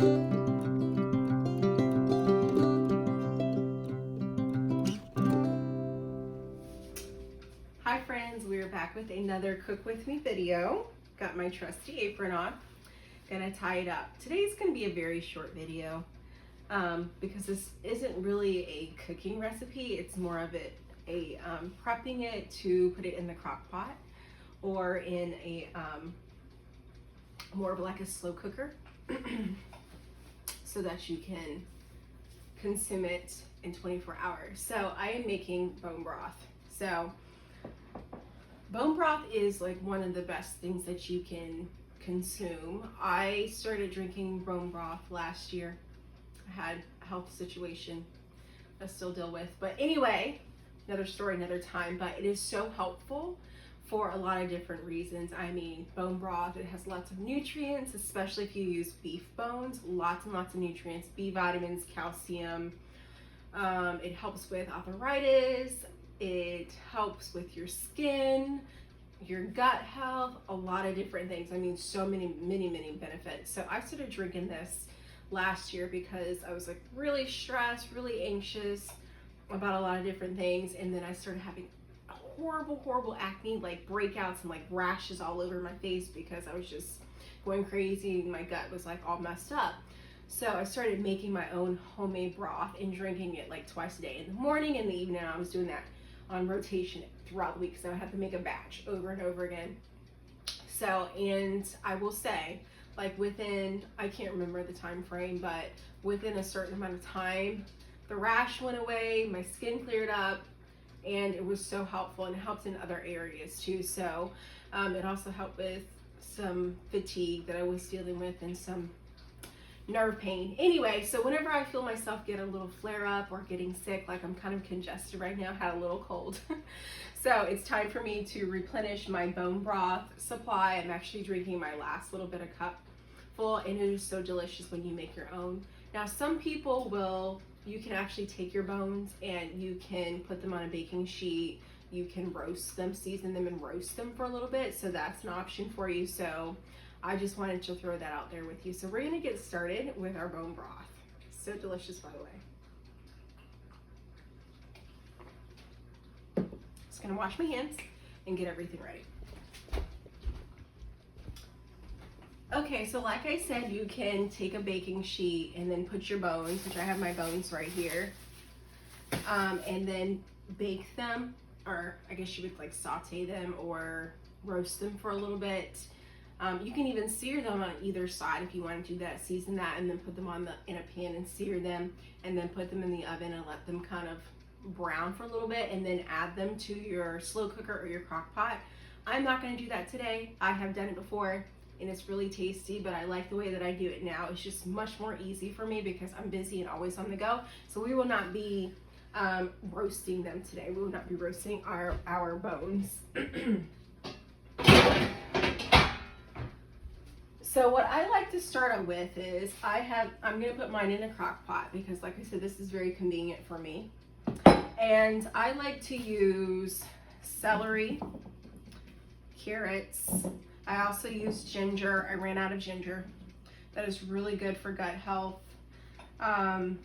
Hi friends, we're back with another Cook With Me video. Got my trusty apron on. Gonna tie it up. Today's gonna be a very short video because this isn't really a cooking recipe. It's more of prepping it to put it in the crock pot or in a more of like a slow cooker so that you can consume it in 24 hours. So I am making bone broth. So bone broth is like one of the best things that you can consume. I started drinking bone broth last year. I had a health situation I still deal with. But anyway, another story, another time. But it is so helpful for a lot of different reasons. I mean, bone broth, it has lots of nutrients, especially if you use beef bones. Lots and lots of nutrients, B vitamins, calcium. It helps with arthritis. It helps with your skin, your gut health, a lot of different things. I mean, so many benefits. So I started drinking this last year because I was like really stressed, really anxious about a lot of different things. And then I started having horrible acne, like breakouts and like rashes all over my face because I was just going crazy. My gut was like all messed up. So I started making my own homemade broth and drinking it like twice a day, in the morning and the evening. I was doing that on rotation throughout the week, so I had to make a batch over and over again. So, and I will say, like within, I can't remember the time frame, but within a certain amount of time, the rash went away, my skin cleared up, and it was so helpful, and it helped in other areas too. So it also helped with some fatigue that I was dealing with and some nerve pain. Anyway, so whenever I feel myself get a little flare up or getting sick, like I'm kind of congested right now, had a little cold. So it's time for me to replenish my bone broth supply. I'm actually drinking my last little bit of cup full, and it is so delicious when you make your own. Now, some people you can actually take your bones and you can put them on a baking sheet. You can roast them, season them and roast them for a little bit. So that's an option for you. So I just wanted to throw that out there with you. So we're gonna get started with our bone broth. So delicious, by the way. Just gonna wash my hands and get everything ready. Okay, so like I said, you can take a baking sheet and then put your bones, which I have my bones right here, and then bake them, or I guess you would like saute them or roast them for a little bit. You can even sear them on either side if you want to do that. Season that and then put them in a pan and sear them, and then put them in the oven and let them kind of brown for a little bit, and then add them to your slow cooker or your crock pot. I'm not going to do that today. I have done it before and it's really tasty, but I like the way that I do it now. It's just much more easy for me because I'm busy and always on the go. So we will not be roasting them today. We will not be roasting our bones. So what I like to start out with is I'm gonna put mine in a crock pot because like I said, this is very convenient for me. And I like to use celery, carrots. I also use ginger. I ran out of ginger. That is really good for gut health. And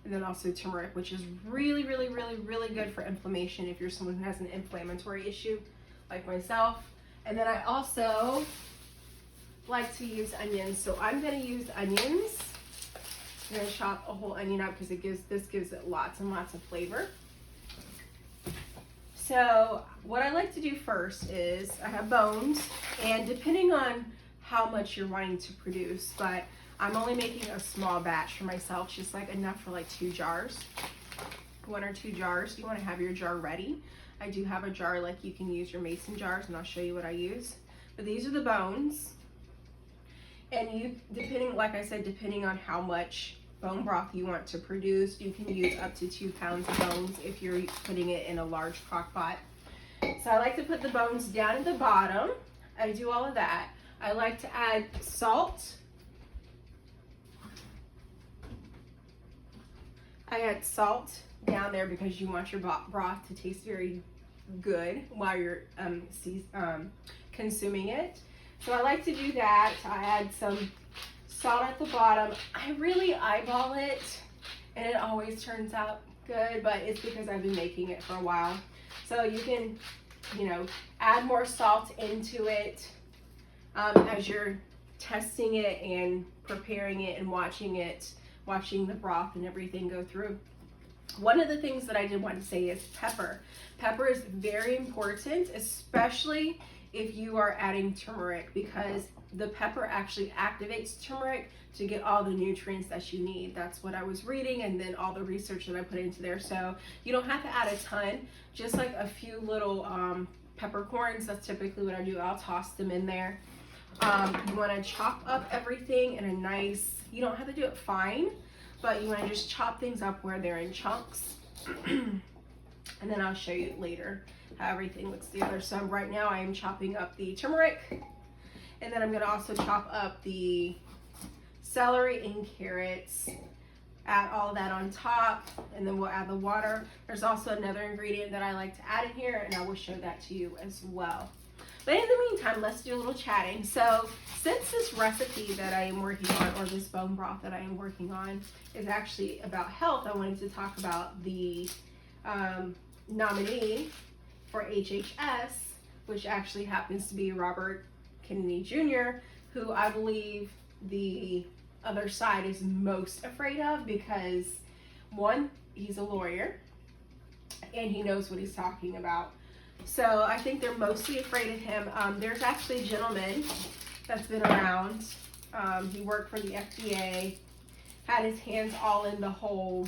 then also turmeric, which is really good for inflammation if you're someone who has an inflammatory issue like myself. And then I also like to use onions. So I'm gonna use onions. I'm gonna chop a whole onion up because this gives it lots and lots of flavor. So what I like to do first is I have bones, and depending on how much you're wanting to produce, but I'm only making a small batch for myself, just like enough for like 2 jars, 1 or 2 jars. You want to have your jar ready. I do have a jar, like you can use your mason jars, and I'll show you what I use. But these are the bones, and you, like I said, depending on how much bone broth you want to produce, you can use up to 2 pounds of bones if you're putting it in a large crock pot. So I like to put the bones down at the bottom. I do all of that. I like to add salt. I add salt down there because you want your broth to taste very good while you're consuming it. So I like to do that. I add some salt at the bottom. I really eyeball it, and it always turns out good, but it's because I've been making it for a while. So you can, you know, add more salt into it as you're testing it and preparing it and watching the broth and everything go through. One of the things that I did want to say is pepper. Pepper is very important, especially if you are adding turmeric, because the pepper actually activates turmeric to get all the nutrients that you need. That's what I was reading, and then all the research that I put into there. So you don't have to add a ton, just like a few little peppercorns. That's typically what I do. I'll toss them in there. You want to chop up everything in a nice, you don't have to do it fine, but you want to just chop things up where they're in chunks. And then I'll show you later how everything looks together. So right now I am chopping up the turmeric, and then I'm going to also chop up the celery and carrots, add all of that on top, and then we'll add the water. There's also another ingredient that I like to add in here, and I will show that to you as well. But in the meantime, let's do a little chatting. So since this recipe that I am working on, or this bone broth that I am working on, is actually about health, I wanted to talk about the nominee for HHS, which actually happens to be Robert Kennedy Jr., who I believe the other side is most afraid of, because one, he's a lawyer and he knows what he's talking about. So I think they're mostly afraid of him. There's actually a gentleman that's been around. He worked for the FDA, had his hands all in the whole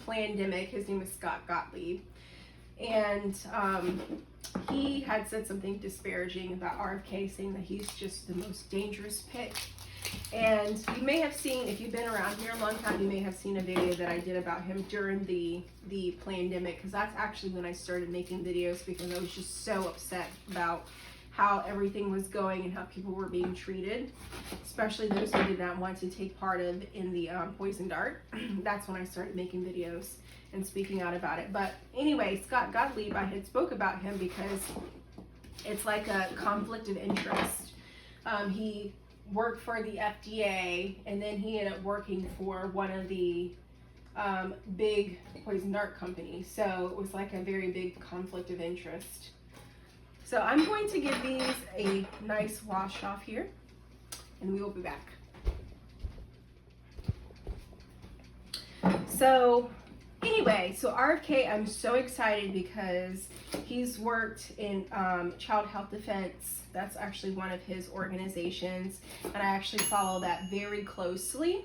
pandemic. His name is Scott Gottlieb. And he had said something disparaging about RFK, saying that he's just the most dangerous pick. And you may have seen, if you've been around here a long time, you may have seen a video that I did about him during the pandemic, because that's actually when I started making videos, because I was just so upset about how everything was going and how people were being treated, especially those who did not want to take part in the poison dart. That's when I started making videos and speaking out about it. But anyway, Scott Gottlieb, I had spoke about him because it's like a conflict of interest. He worked for the FDA, and then he ended up working for one of the big poison dart companies. So it was like a very big conflict of interest. So I'm going to give these a nice wash off here, and we will be back. So anyway, so RFK, I'm so excited because he's worked in child health defense. That's actually one of his organizations, and I actually follow that very closely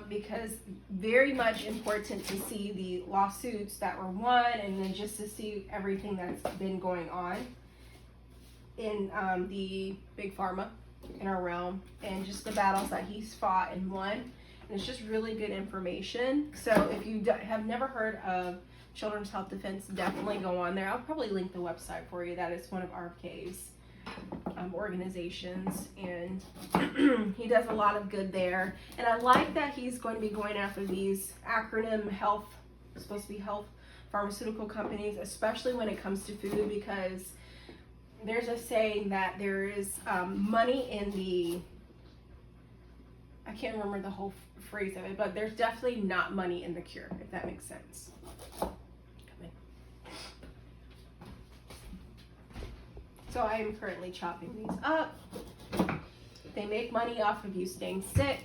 because very much important to see the lawsuits that were won, and then just to see everything that's been going on in the big pharma in our realm, and just the battles that he's fought and won. And it's just really good information. So if you have never heard of Children's Health Defense, definitely go on there. I'll probably link the website for you. That is one of RFK's organizations, and he does a lot of good there. And I like that he's going to be going after these acronym health, supposed to be health pharmaceutical companies, especially when it comes to food, because there's a saying that there is money in the, I can't remember the whole phrase of it, but there's definitely not money in the cure, if that makes sense. So I am currently chopping these up. They make money off of you staying sick,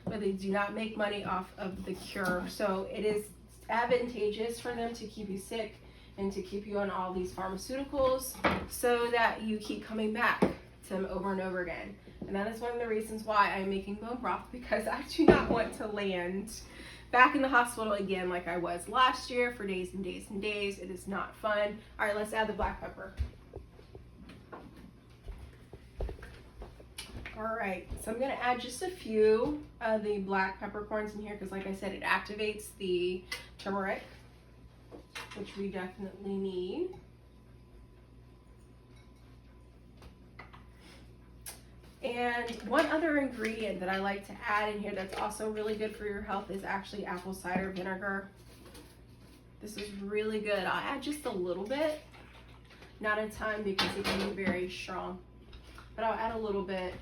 but they do not make money off of the cure. So it is advantageous for them to keep you sick and to keep you on all these pharmaceuticals so that you keep coming back to them over and over again. And that is one of the reasons why I'm making bone broth, because I do not want to land back in the hospital again like I was last year for days and days and days. It is not fun. All right, let's add the black pepper. All right, so I'm gonna add just a few of the black peppercorns in here because, like I said, it activates the turmeric, which we definitely need. And one other ingredient that I like to add in here that's also really good for your health is actually apple cider vinegar. This is really good. I'll add just a little bit, not a ton because it can be very strong, but I'll add a little bit.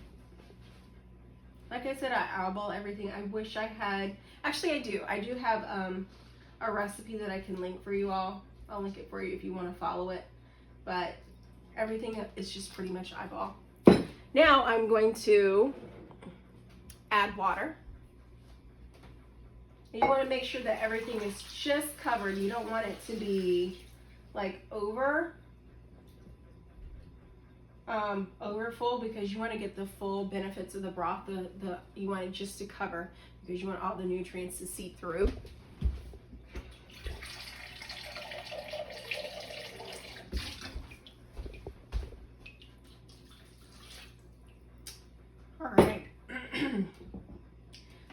like I said, I eyeball everything. I wish I had, actually I do have a recipe that I can link for you all. I'll link it for you if you want to follow it, but everything is just pretty much eyeball. Now I'm going to add water. And you want to make sure that everything is just covered. You don't want it to be like over full, because you want to get the full benefits of the broth. You want it just to cover, because you want all the nutrients to seep through. All right.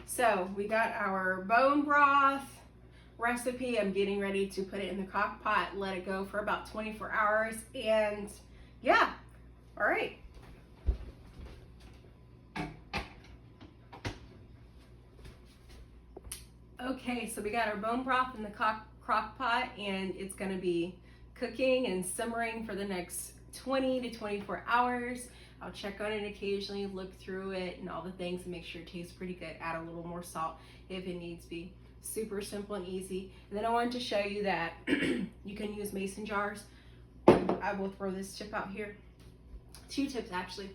So we got our bone broth recipe. I'm getting ready to put it in the crock pot, let it go for about 24 hours, and yeah, all right. Okay, so we got our bone broth in the crock pot, and it's gonna be cooking and simmering for the next 20 to 24 hours. I'll check on it occasionally, look through it and all the things, and make sure it tastes pretty good. Add a little more salt if it needs to be. Super simple and easy. And then I wanted to show you that you can use mason jars. I will throw this tip out here. 2 tips actually.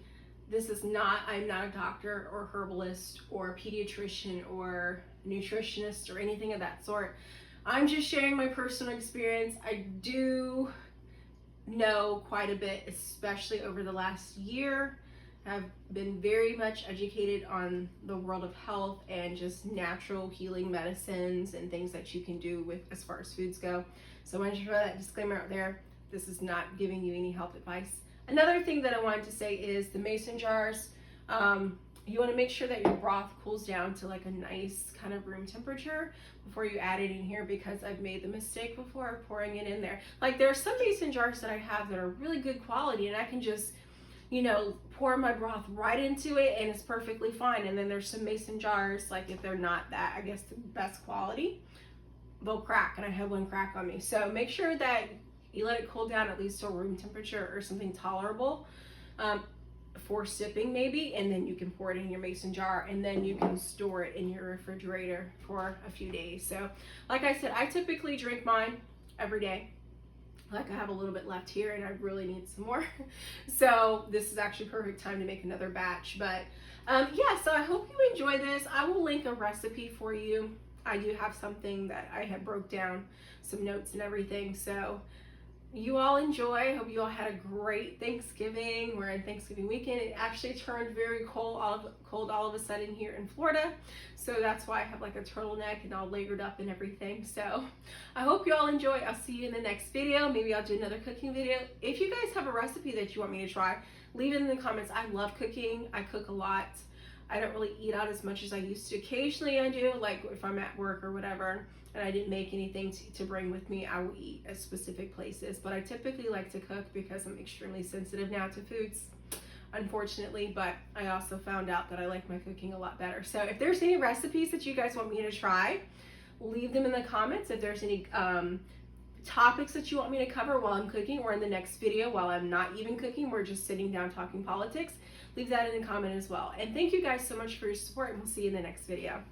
This is not, I'm not a doctor or herbalist or a pediatrician or nutritionist or anything of that sort. I'm just sharing my personal experience. I do know quite a bit, especially over the last year. I've been very much educated on the world of health and just natural healing medicines and things that you can do with as far as foods go. So I wanted to throw that disclaimer out there. This is not giving you any health advice. Another thing that I wanted to say is the mason jars. You want to make sure that your broth cools down to like a nice kind of room temperature before you add it in here, because I've made the mistake before of pouring it in there. Like there are some mason jars that I have that are really good quality, and I can just, you know, pour my broth right into it and it's perfectly fine. And then there's some mason jars, like if they're not that, I guess, the best quality, they'll crack, and I had one crack on me. So make sure that you let it cool down at least to room temperature or something tolerable. For sipping maybe, and then you can pour it in your mason jar, and then you can store it in your refrigerator for a few days. So like I said, I typically drink mine every day. Like I have a little bit left here and I really need some more. So this is actually perfect time to make another batch. But yeah, so I hope you enjoy this. I will link a recipe for you. I do have something that I have broke down, some notes and everything. So you all enjoy. I hope you all had a great Thanksgiving. We're in Thanksgiving weekend. It actually turned very cold all of a sudden here in Florida. So that's why I have like a turtleneck and all layered up and everything. So I hope you all enjoy. I'll see you in the next video. Maybe I'll do another cooking video. If you guys have a recipe that you want me to try, leave it in the comments. I love cooking. I cook a lot. I don't really eat out as much as I used to. Occasionally I do, like if I'm at work or whatever, and I didn't make anything to bring with me, I will eat at specific places. But I typically like to cook because I'm extremely sensitive now to foods, unfortunately. But I also found out that I like my cooking a lot better. So if there's any recipes that you guys want me to try, leave them in the comments. If there's any topics that you want me to cover while I'm cooking, or in the next video while I'm not even cooking, we're just sitting down talking politics, leave that in the comment as well. And thank you guys so much for your support, and we'll see you in the next video.